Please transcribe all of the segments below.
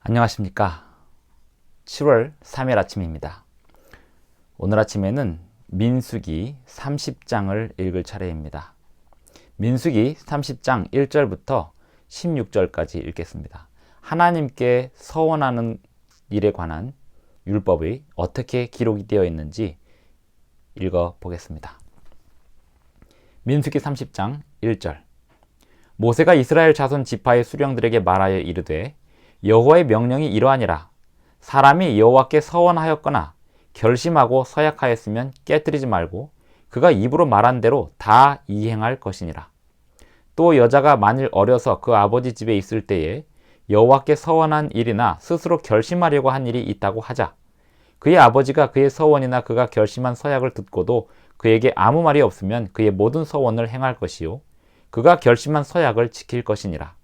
안녕하십니까. 7월 3일 아침입니다. 오늘 아침에는 민수기 30장을 읽을 차례입니다. 민수기 30장 1절부터 16절까지 읽겠습니다. 하나님께 서원하는 일에 관한 율법이 어떻게 기록이 되어 있는지 읽어보겠습니다. 민수기 30장 1절. 모세가 이스라엘 자손 지파의 수령들에게 말하여 이르되 여호와의 명령이 이러하니라. 사람이 여호와께 서원하였거나 결심하고 서약하였으면 깨뜨리지 말고 그가 입으로 말한 대로 다 이행할 것이니라. 또 여자가 만일 어려서 그 아버지 집에 있을 때에 여호와께 서원한 일이나 스스로 결심하려고 한 일이 있다고 하자. 그의 아버지가 그의 서원이나 그가 결심한 서약을 듣고도 그에게 아무 말이 없으면 그의 모든 서원을 행할 것이요 그가 결심한 서약을 지킬 것이니라.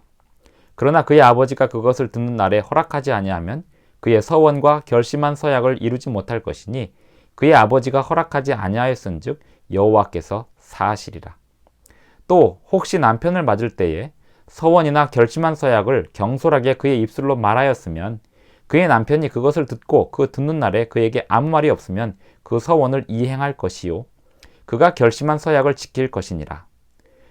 그러나 그의 아버지가 그것을 듣는 날에 허락하지 아니하면 그의 서원과 결심한 서약을 이루지 못할 것이니 그의 아버지가 허락하지 아니하였은즉 여호와께서 사하시리라. 또 혹시 남편을 맞을 때에 서원이나 결심한 서약을 경솔하게 그의 입술로 말하였으면 그의 남편이 그것을 듣고 그 듣는 날에 그에게 아무 말이 없으면 그 서원을 이행할 것이요 그가 결심한 서약을 지킬 것이니라.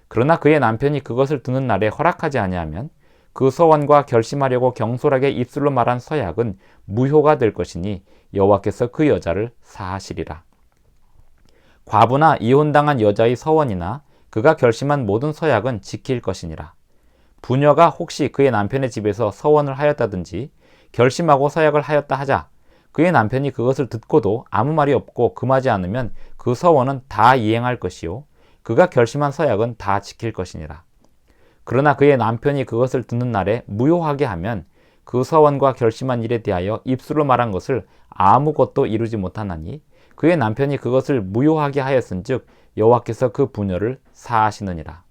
그러나 그의 남편이 그것을 듣는 날에 허락하지 아니하면 그 서원과 결심하려고 경솔하게 입술로 말한 서약은 무효가 될 것이니 여호와께서 그 여자를 사하시리라. 과부나 이혼당한 여자의 서원이나 그가 결심한 모든 서약은 지킬 것이니라. 부녀가 혹시 그의 남편의 집에서 서원을 하였다든지 결심하고 서약을 하였다 하자 그의 남편이 그것을 듣고도 아무 말이 없고 금하지 않으면 그 서원은 다 이행할 것이요 그가 결심한 서약은 다 지킬 것이니라. 그러나 그의 남편이 그것을 듣는 날에 무효하게 하면 그 서원과 결심한 일에 대하여 입술로 말한 것을 아무것도 이루지 못하나니 그의 남편이 그것을 무효하게 하였은즉 여호와께서 그 부녀를 사하시느니라.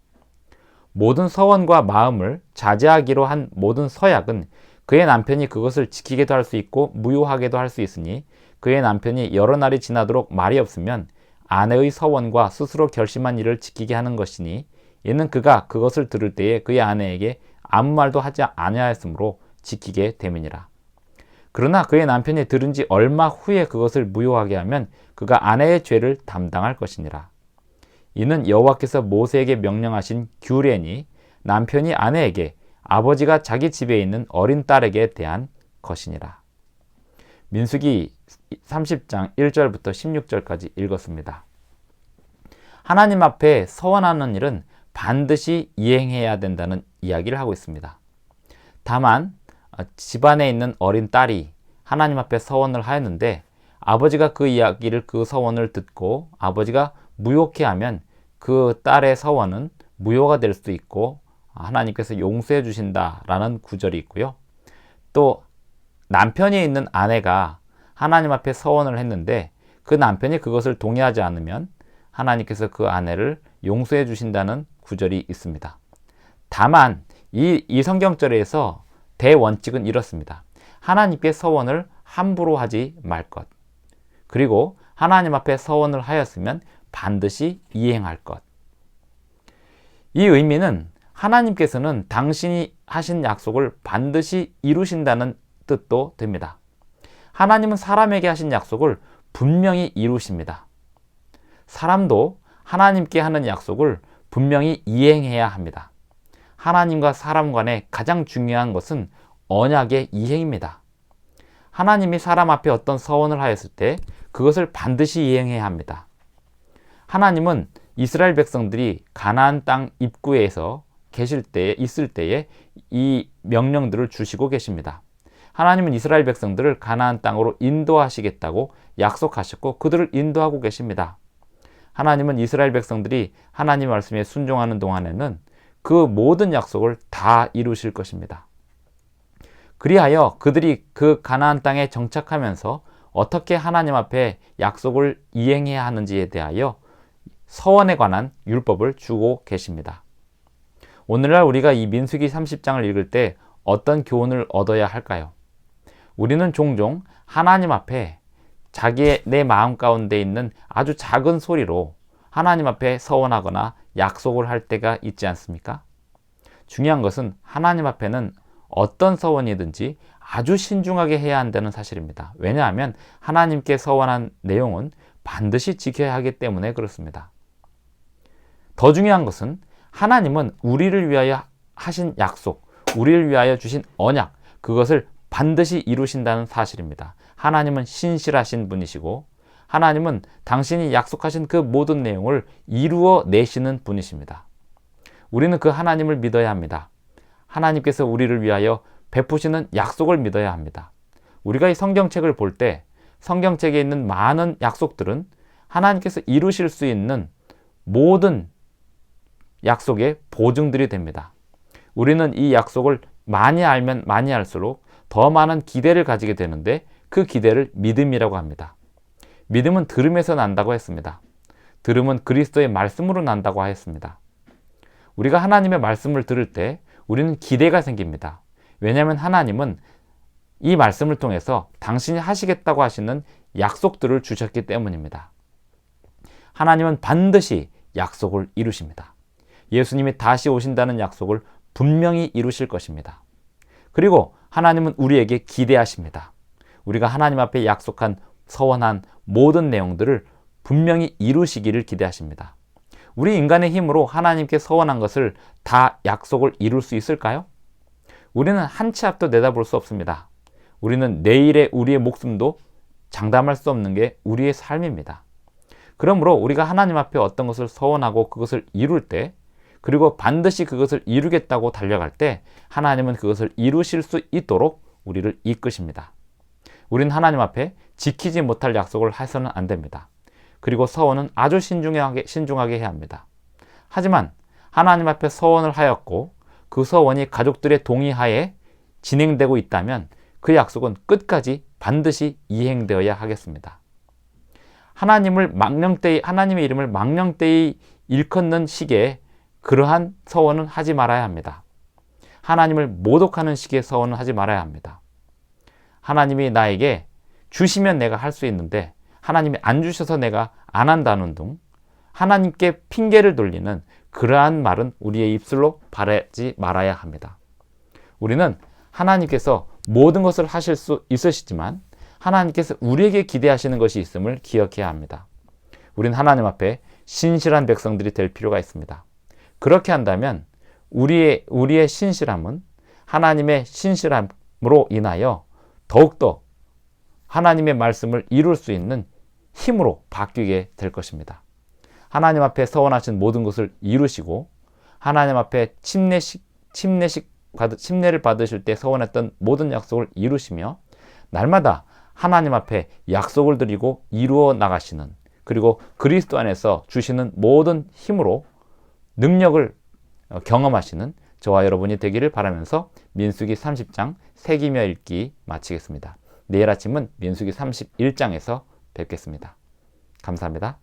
모든 서원과 마음을 자제하기로 한 모든 서약은 그의 남편이 그것을 지키게도 할 수 있고 무효하게도 할 수 있으니 그의 남편이 여러 날이 지나도록 말이 없으면 아내의 서원과 스스로 결심한 일을 지키게 하는 것이니 이는 그가 그것을 들을 때에 그의 아내에게 아무 말도 하지 아니하였으므로 지키게 됨이니라. 그러나 그의 남편이 들은 지 얼마 후에 그것을 무효하게 하면 그가 아내의 죄를 담당할 것이니라. 이는 여호와께서 모세에게 명령하신 규례니 남편이 아내에게 아버지가 자기 집에 있는 어린 딸에게 대한 것이니라. 민수기 30장 1절부터 16절까지 읽었습니다. 하나님 앞에 서원하는 일은 반드시 이행해야 된다는 이야기를 하고 있습니다. 다만 집안에 있는 어린 딸이 하나님 앞에 서원을 하였는데 아버지가 그 서원을 듣고 아버지가 무효케 하면 그 딸의 서원은 무효가 될 수도 있고 하나님께서 용서해 주신다라는 구절이 있고요. 또 남편이 있는 아내가 하나님 앞에 서원을 했는데 그 남편이 그것을 동의하지 않으면 하나님께서 그 아내를 용서해 주신다는 구절이 있습니다. 다만 이 성경절에서 대원칙은 이렇습니다. 하나님께 서원을 함부로 하지 말 것. 그리고 하나님 앞에 서원을 하였으면 반드시 이행할 것. 이 의미는 하나님께서는 당신이 하신 약속을 반드시 이루신다는 뜻도 됩니다. 하나님은 사람에게 하신 약속을 분명히 이루십니다. 사람도 하나님께 하는 약속을 분명히 이행해야 합니다. 하나님과 사람 간에 가장 중요한 것은 언약의 이행입니다. 하나님이 사람 앞에 어떤 서원을 하였을 때 그것을 반드시 이행해야 합니다. 하나님은 이스라엘 백성들이 가나안 땅 입구에서 있을 때에 이 명령들을 주시고 계십니다. 하나님은 이스라엘 백성들을 가나안 땅으로 인도하시겠다고 약속하셨고 그들을 인도하고 계십니다. 하나님은 이스라엘 백성들이 하나님 말씀에 순종하는 동안에는 그 모든 약속을 다 이루실 것입니다. 그리하여 그들이 그 가나안 땅에 정착하면서 어떻게 하나님 앞에 약속을 이행해야 하는지에 대하여 서원에 관한 율법을 주고 계십니다. 오늘날 우리가 이 민수기 30장을 읽을 때 어떤 교훈을 얻어야 할까요? 우리는 종종 하나님 앞에 내 마음 가운데 있는 아주 작은 소리로 하나님 앞에 서원하거나 약속을 할 때가 있지 않습니까? 중요한 것은 하나님 앞에는 어떤 서원이든지 아주 신중하게 해야 한다는 사실입니다. 왜냐하면 하나님께 서원한 내용은 반드시 지켜야 하기 때문에 그렇습니다. 더 중요한 것은 하나님은 우리를 위하여 하신 약속, 우리를 위하여 주신 언약, 그것을 반드시 이루신다는 사실입니다. 하나님은 신실하신 분이시고 하나님은 당신이 약속하신 그 모든 내용을 이루어 내시는 분이십니다. 우리는 그 하나님을 믿어야 합니다. 하나님께서 우리를 위하여 베푸시는 약속을 믿어야 합니다. 우리가 이 성경책을 볼 때 성경책에 있는 많은 약속들은 하나님께서 이루실 수 있는 모든 약속의 보증들이 됩니다. 우리는 이 약속을 많이 알면 많이 알수록 더 많은 기대를 가지게 되는데 그 기대를 믿음이라고 합니다. 믿음은 들음에서 난다고 했습니다. 들음은 그리스도의 말씀으로 난다고 하였습니다. 우리가 하나님의 말씀을 들을 때 우리는 기대가 생깁니다. 왜냐하면 하나님은 이 말씀을 통해서 당신이 하시겠다고 하시는 약속들을 주셨기 때문입니다. 하나님은 반드시 약속을 이루십니다. 예수님이 다시 오신다는 약속을 분명히 이루실 것입니다. 그리고 하나님은 우리에게 기대하십니다. 우리가 하나님 앞에 약속한 서원한 모든 내용들을 분명히 이루시기를 기대하십니다. 우리 인간의 힘으로 하나님께 서원한 것을 다 약속을 이룰 수 있을까요? 우리는 한 치 앞도 내다볼 수 없습니다. 우리는 내일의 우리의 목숨도 장담할 수 없는 게 우리의 삶입니다. 그러므로 우리가 하나님 앞에 어떤 것을 서원하고 그것을 이룰 때, 그리고 반드시 그것을 이루겠다고 달려갈 때 하나님은 그것을 이루실 수 있도록 우리를 이끄십니다. 우리는 하나님 앞에 지키지 못할 약속을 해서는 안 됩니다. 그리고 서원은 아주 신중하게 해야 합니다. 하지만 하나님 앞에 서원을 하였고 그 서원이 가족들의 동의하에 진행되고 있다면 그 약속은 끝까지 반드시 이행되어야 하겠습니다. 하나님의 이름을 망령되이 일컫는 시기에 그러한 서원은 하지 말아야 합니다. 하나님을 모독하는 식의 서원은 하지 말아야 합니다. 하나님이 나에게 주시면 내가 할 수 있는데 하나님이 안 주셔서 내가 안 한다는 등 하나님께 핑계를 돌리는 그러한 말은 우리의 입술로 바라지 말아야 합니다. 우리는 하나님께서 모든 것을 하실 수 있으시지만 하나님께서 우리에게 기대하시는 것이 있음을 기억해야 합니다. 우리는 하나님 앞에 신실한 백성들이 될 필요가 있습니다. 그렇게 한다면 우리의 신실함은 하나님의 신실함으로 인하여 더욱더 하나님의 말씀을 이룰 수 있는 힘으로 바뀌게 될 것입니다. 하나님 앞에 서원하신 모든 것을 이루시고 하나님 앞에 침례를 받으실 때 서원했던 모든 약속을 이루시며 날마다 하나님 앞에 약속을 드리고 이루어 나가시는, 그리고 그리스도 안에서 주시는 모든 힘으로 능력을 경험하시는 저와 여러분이 되기를 바라면서 민수기 30장 새기며 읽기 마치겠습니다. 내일 아침은 민수기 31장에서 뵙겠습니다. 감사합니다.